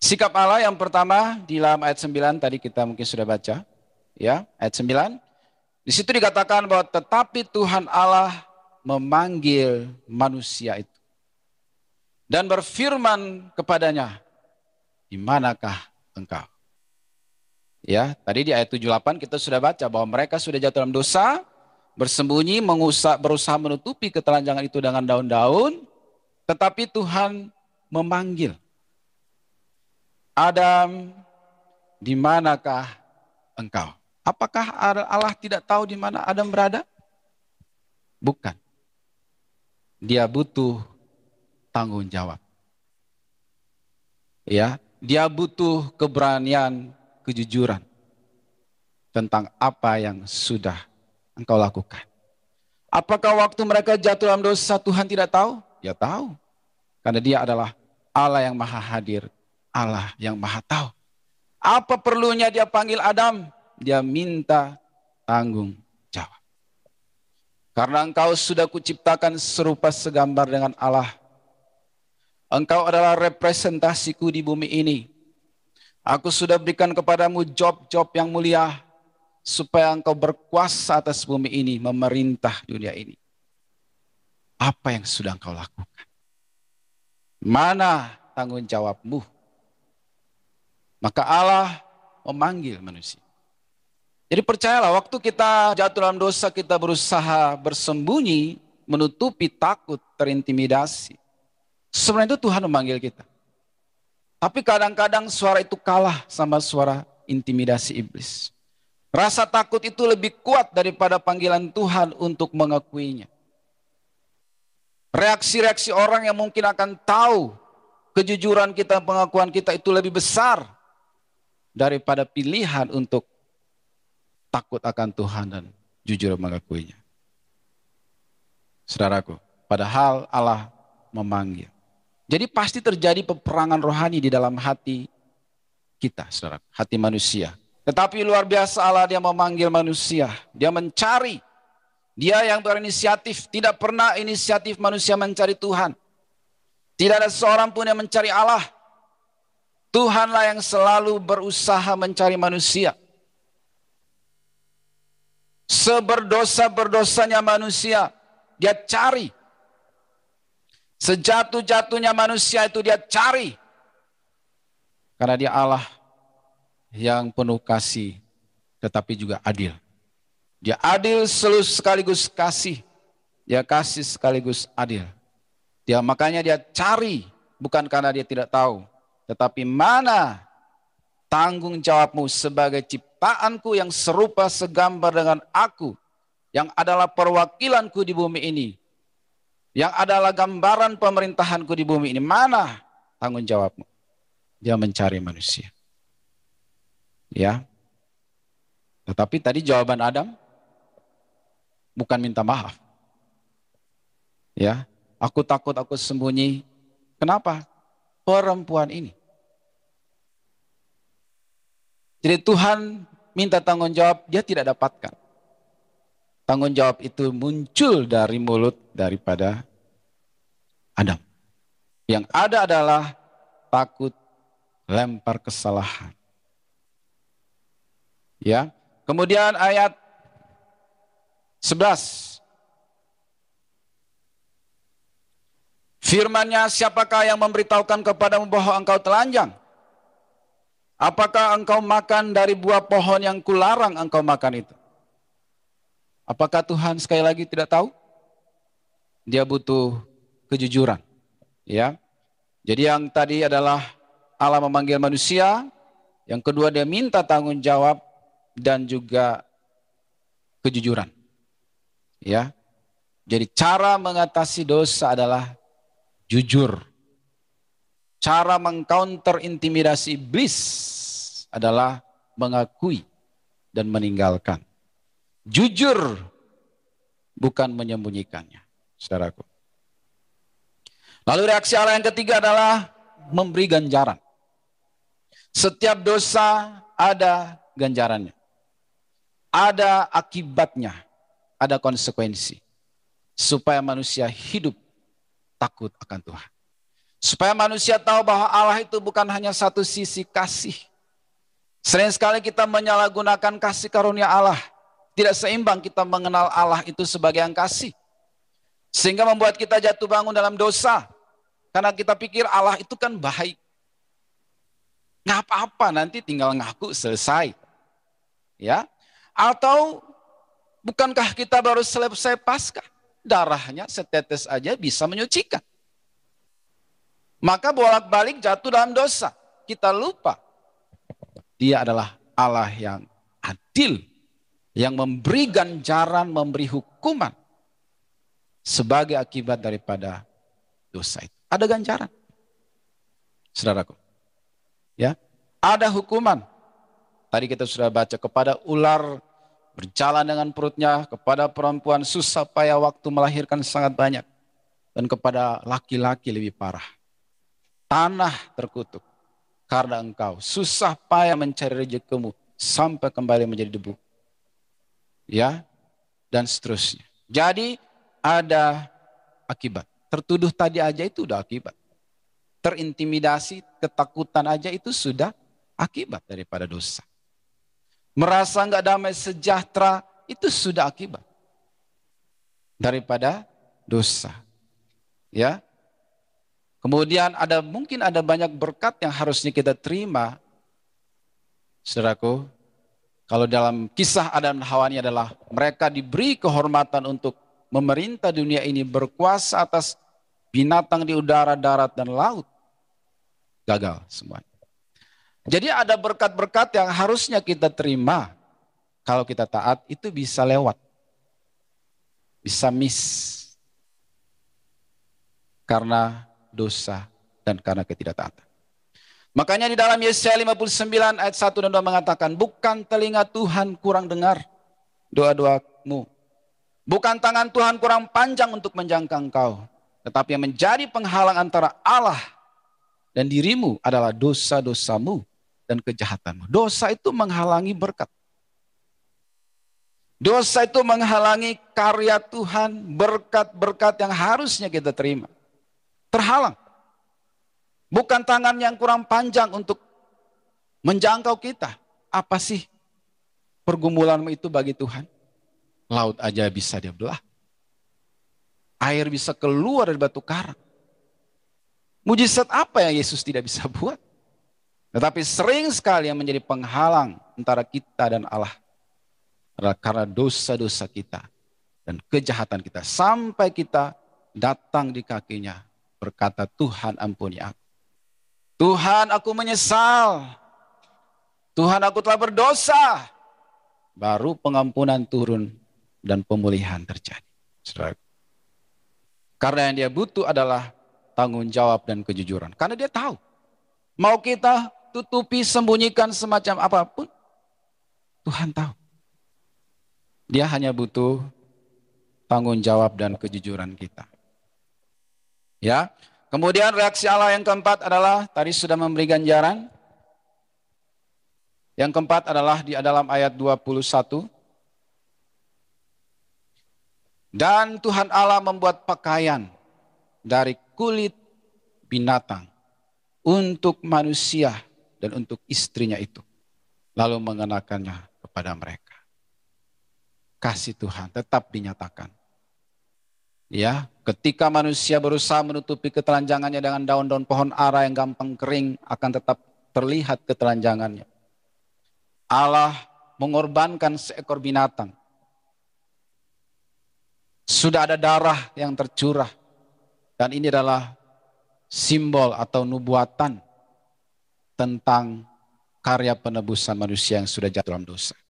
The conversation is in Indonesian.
Sikap Allah yang pertama di dalam ayat 9 tadi kita mungkin sudah baca, ya, ayat 9. Di situ dikatakan bahwa tetapi Tuhan Allah memanggil manusia itu dan berfirman kepadanya, di manakah engkau? Ya, tadi di ayat 78 kita sudah baca bahwa mereka sudah jatuh dalam dosa, bersembunyi, berusaha menutupi ketelanjangan itu dengan daun-daun, tetapi Tuhan memanggil, Adam, di manakah engkau? Apakah Allah tidak tahu di mana Adam berada? Bukan. Dia butuh tanggung jawab. Ya, dia butuh keberanian, kejujuran tentang apa yang sudah engkau lakukan. Apakah waktu mereka jatuh dalam dosa Tuhan tidak tahu? Dia tahu. Karena dia adalah Allah yang maha hadir, Allah yang maha tahu. Apa perlunya dia panggil Adam? Dia minta tanggung jawab. Karena engkau sudah kuciptakan serupa segambar dengan Allah. Engkau adalah representasiku di bumi ini. Aku sudah berikan kepadamu job-job yang mulia, supaya engkau berkuasa atas bumi ini, memerintah dunia ini. Apa yang sudah engkau lakukan? Mana tanggung jawabmu? Maka Allah memanggil manusia. Jadi percayalah, waktu kita jatuh dalam dosa, kita berusaha bersembunyi, menutupi, takut, terintimidasi. Sebenarnya itu Tuhan memanggil kita. Tapi kadang-kadang suara itu kalah sama suara intimidasi iblis. Rasa takut itu lebih kuat daripada panggilan Tuhan untuk mengakuinya. Reaksi-reaksi orang yang mungkin akan tahu kejujuran kita, pengakuan kita itu lebih besar daripada pilihan untuk takut akan Tuhan dan jujur mengakuinya. Saudaraku, padahal Allah memanggil. Jadi pasti terjadi peperangan rohani di dalam hati kita, saudara, hati manusia. Tetapi luar biasa Allah, dia memanggil manusia, dia mencari. Dia yang berinisiatif, tidak pernah inisiatif manusia mencari Tuhan. Tidak ada seorang pun yang mencari Allah. Tuhanlah yang selalu berusaha mencari manusia. Seberdosa-berdosanya manusia, dia cari. Sejatuh-jatuhnya manusia itu dia cari. Karena dia Allah yang penuh kasih, tetapi juga adil. Dia adil sekaligus kasih. Dia kasih sekaligus adil. Makanya dia cari, bukan karena dia tidak tahu. Tetapi mana tanggung jawabmu sebagai ciptaanku yang serupa segambar dengan aku, yang adalah perwakilanku di bumi ini, yang adalah gambaran pemerintahanku di bumi ini. Mana tanggung jawabmu? Dia mencari manusia. Ya. Tetapi tadi jawaban Adam bukan minta maaf. Ya, aku takut, aku sembunyi. Kenapa? Perempuan ini. Jadi Tuhan minta tanggung jawab, dia tidak dapatkan. Tanggung jawab itu muncul dari mulut daripada Adam. Yang ada adalah takut, lempar kesalahan. Ya. Kemudian ayat 11. Firman-Nya, siapakah yang memberitahukan kepadamu bahwa engkau telanjang? Apakah engkau makan dari buah pohon yang kularang engkau makan itu? Apakah Tuhan sekali lagi tidak tahu? Dia butuh kejujuran. Ya. Jadi yang tadi adalah Allah memanggil manusia, yang kedua dia minta tanggung jawab dan juga kejujuran. Ya. Jadi cara mengatasi dosa adalah jujur. Cara mengcounter intimidasi iblis adalah mengakui dan meninggalkan. Jujur, bukan menyembunyikannya, saudaraku. Lalu reaksi Allah yang ketiga adalah memberi ganjaran. Setiap dosa ada ganjarannya. Ada akibatnya, ada konsekuensi. Supaya manusia hidup takut akan Tuhan. Supaya manusia tahu bahwa Allah itu bukan hanya satu sisi kasih. Sering sekali kita menyalahgunakan kasih karunia Allah. Tidak seimbang kita mengenal Allah itu sebagai yang kasih. Sehingga membuat kita jatuh bangun dalam dosa. Karena kita pikir Allah itu kan baik. Nggak apa-apa, nanti tinggal ngaku selesai. Ya, atau bukankah kita baru selesai Paskah? Darahnya setetes aja bisa menyucikan. Maka bolak-balik jatuh dalam dosa. Kita lupa. Dia adalah Allah yang adil. Yang memberi ganjaran, memberi hukuman. Sebagai akibat daripada dosa itu. Ada ganjaran. Saudaraku. Ya, ada hukuman. Tadi kita sudah baca kepada ular berjalan dengan perutnya, kepada perempuan susah payah waktu melahirkan sangat banyak. Dan kepada laki-laki lebih parah. Tanah terkutuk karena engkau susah payah mencari rezekimu sampai kembali menjadi debu. Ya, dan seterusnya. Jadi ada akibat. Tertuduh tadi aja itu udah akibat. Terintimidasi, ketakutan aja itu sudah akibat daripada dosa. Merasa nggak damai sejahtera itu sudah akibat daripada dosa. Ya. Kemudian mungkin ada banyak berkat yang harusnya kita terima. Saudaraku, kalau dalam kisah Adam dan Hawa ini adalah mereka diberi kehormatan untuk memerintah dunia ini, berkuasa atas binatang di udara, darat, dan laut. Gagal semuanya. Jadi ada berkat-berkat yang harusnya kita terima. Kalau kita taat itu bisa lewat. Bisa miss. Karena dosa dan karena ketidaktaatan. Makanya di dalam Yesaya 59 ayat 1 dan 2 mengatakan, bukan telinga Tuhan kurang dengar doa-doamu. Bukan tangan Tuhan kurang panjang untuk menjangkau engkau. Tetapi yang menjadi penghalang antara Allah dan dirimu adalah dosa-dosamu dan kejahatanmu. Dosa itu menghalangi berkat. Dosa itu menghalangi karya Tuhan, berkat-berkat yang harusnya kita terima. Terhalang. Bukan tangan yang kurang panjang untuk menjangkau kita. Apa sih pergumulanmu itu bagi Tuhan? Laut aja bisa dia belah. Air bisa keluar dari batu karang. Mujizat apa yang Yesus tidak bisa buat? Tetapi sering sekali yang menjadi penghalang antara kita dan Allah adalah karena dosa-dosa kita dan kejahatan kita. Sampai kita datang di kakinya. Berkata, Tuhan ampuni aku. Tuhan aku menyesal. Tuhan aku telah berdosa. Baru pengampunan turun dan pemulihan terjadi. Saudara. Karena yang dia butuh adalah tanggung jawab dan kejujuran. Karena dia tahu. Mau kita tutupi, sembunyikan semacam apapun. Tuhan tahu. Dia hanya butuh tanggung jawab dan kejujuran kita. Ya, kemudian reaksi Allah yang keempat adalah tadi sudah memberi ganjaran. Yang keempat adalah di dalam ayat 21. Dan Tuhan Allah membuat pakaian dari kulit binatang untuk manusia dan untuk istrinya itu. Lalu mengenakannya kepada mereka. Kasih Tuhan tetap dinyatakan. Ya, ketika manusia berusaha menutupi ketelanjangannya dengan daun-daun pohon ara yang gampang kering, akan tetap terlihat ketelanjangannya. Allah mengorbankan seekor binatang. Sudah ada darah yang tercurah. Dan ini adalah simbol atau nubuatan tentang karya penebusan manusia yang sudah jatuh dalam dosa.